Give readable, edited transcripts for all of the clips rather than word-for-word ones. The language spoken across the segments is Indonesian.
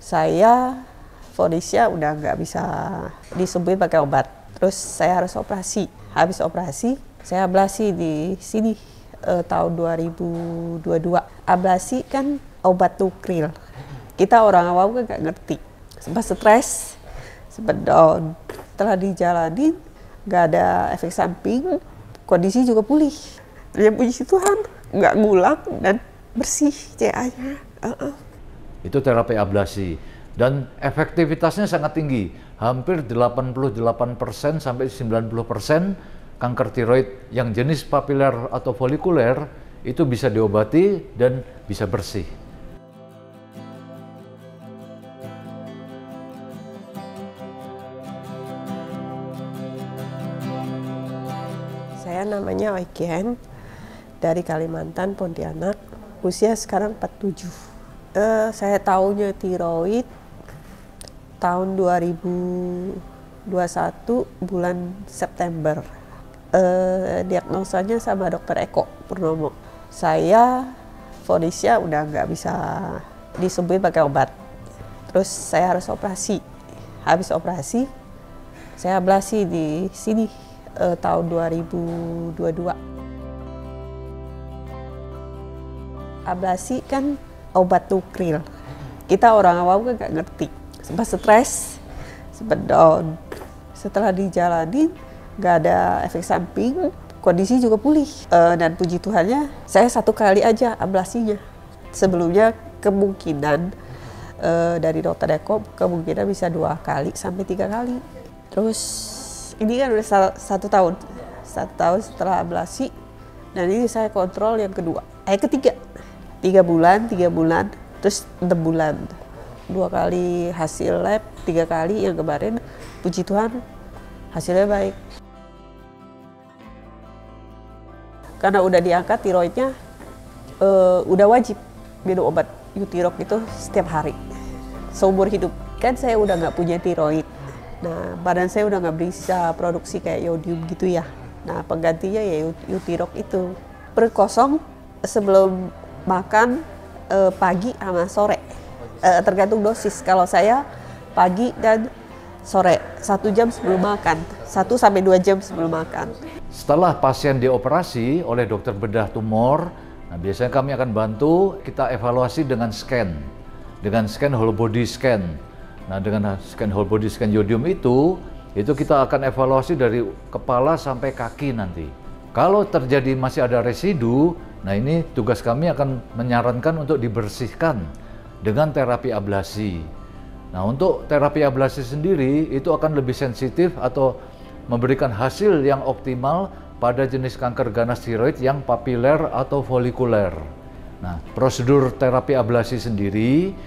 Saya vonisnya udah nggak bisa disembuhin pakai obat. Terus saya harus operasi. Habis operasi, saya ablasi di sini tahun 2022. Ablasi kan obat nukril. Kita orang awam kan nggak ngerti. Sempat stres, sempat down. Setelah dijalanin, nggak ada efek samping, kondisi juga pulih. Ya puji Tuhan, nggak ngulang dan bersih CA-nya. Itu terapi ablasi dan efektivitasnya sangat tinggi, hampir 88% sampai 90% kanker tiroid yang jenis papiler atau folikuler itu bisa diobati dan bisa bersih. Saya namanya Oiken dari Kalimantan, Pontianak. Usia sekarang 47. Saya tahunya tiroid tahun 2021 bulan September. Diagnosanya sama dokter Eko Purnomo. Saya vonisnya udah nggak bisa disembuhin pakai obat. Terus saya harus operasi. Habis operasi, saya ablasi di sini tahun 2022. Ablasi kan obat nukril. Kita orang awam kan nggak ngerti. Sempat stres, sempat down. Setelah dijalanin, nggak ada efek samping, kondisi juga pulih. Dan puji Tuhannya, saya 1 kali aja ablasinya. Sebelumnya kemungkinan dari dokter Eko, kemungkinan bisa 2 kali sampai 3 kali. Terus ini kan udah 1 tahun. 1 tahun setelah ablasi, dan ini saya kontrol yang ketiga. 3 bulan, terus 6 bulan. 2 kali hasil lab, 3 kali yang kemarin, puji Tuhan hasilnya baik. Karena udah diangkat tiroidnya, udah wajib minum obat Euthyrox itu setiap hari, seumur hidup. Kan saya udah nggak punya tiroid. Nah, badan saya udah nggak bisa produksi kayak iodium gitu ya. Nah, penggantinya ya Euthyrox itu. Per kosong sebelum makan pagi sama sore. Tergantung dosis. Kalau saya pagi dan sore, 1 jam sebelum makan. 1 sampai 2 jam sebelum makan. Setelah pasien dioperasi oleh dokter bedah tumor, nah biasanya kami akan bantu kita evaluasi dengan scan whole body scan. Nah, dengan scan whole body scan iodium itu kita akan evaluasi dari kepala sampai kaki nanti. Kalau terjadi masih ada residu, nah ini tugas kami akan menyarankan untuk dibersihkan dengan terapi ablasi. Nah, untuk terapi ablasi sendiri itu akan lebih sensitif atau memberikan hasil yang optimal pada jenis kanker ganas tiroid yang papiler atau folikuler. Nah, prosedur terapi ablasi sendiri,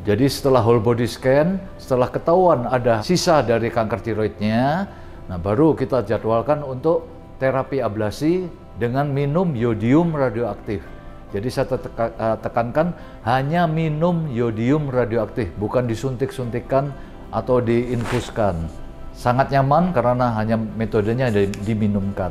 jadi setelah whole body scan, setelah ketahuan ada sisa dari kanker tiroidnya, nah baru kita jadwalkan untuk terapi ablasi dengan minum iodium radioaktif. Jadi saya tekankan hanya minum iodium radioaktif, bukan disuntik-suntikan atau diinfuskan. Sangat nyaman karena hanya metodenya diminumkan.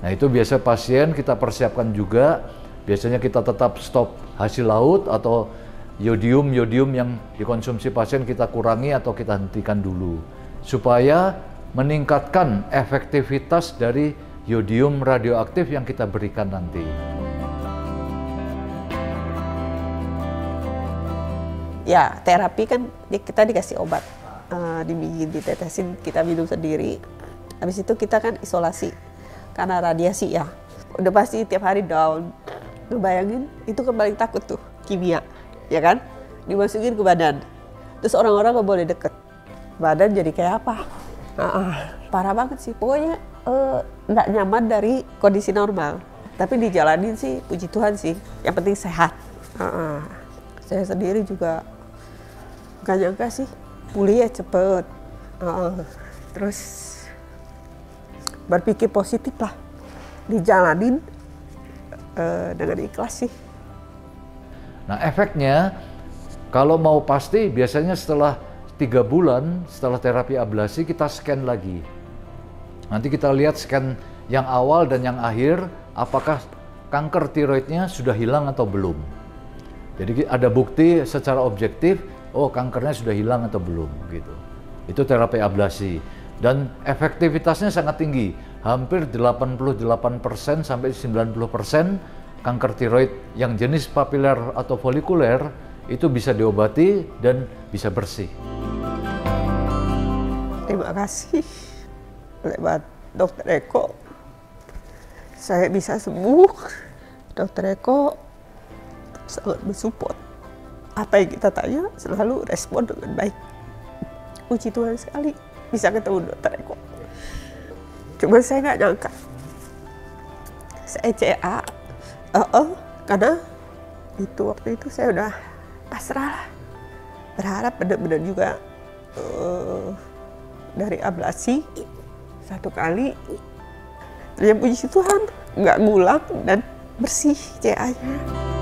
Nah, itu biasa pasien kita persiapkan juga. Biasanya kita tetap stop hasil laut atau iodium yang dikonsumsi pasien kita kurangi atau kita hentikan dulu. Supaya meningkatkan efektivitas dari iodium radioaktif yang kita berikan nanti. Ya, terapi kan kita dikasih obat. Ditetesin, kita minum sendiri. Habis itu kita kan isolasi karena radiasi ya. Udah pasti tiap hari down. Ngebayangin itu kembali takut tuh, kimia, ya kan? Dimasukin ke badan. Terus orang-orang gak boleh deket. Badan jadi kayak apa? Parah banget sih. Pokoknya nggak nyaman dari kondisi normal. Tapi dijalanin sih, puji Tuhan sih. Yang penting sehat. Saya sendiri juga gak nyangka sih. Pulih ya cepet, terus berpikir positif lah, dijalanin dengan ikhlas sih. Nah, efeknya kalau mau pasti biasanya setelah 3 bulan setelah terapi ablasi kita scan lagi. Nanti kita lihat scan yang awal dan yang akhir, apakah kanker tiroidnya sudah hilang atau belum. Jadi ada bukti secara objektif oh kankernya sudah hilang atau belum gitu. Itu terapi ablasi dan efektivitasnya sangat tinggi, hampir 88% sampai 90% kanker tiroid yang jenis papiler atau folikuler itu bisa diobati dan bisa bersih. Terima kasih lewat Dokter Eko saya bisa sembuh. Dokter Eko sangat mensupport. Apa yang kita tanya selalu respon dengan baik. Puji Tuhan sekali bisa ketemu Dokter Eko. Cuma saya nggak nyangka. Saya CA, karena waktu itu saya udah pasrah lah. Berharap benar-benar juga dari ablasi 1 kali. Ternyata puji Tuhan nggak ngulang dan bersih CA-nya.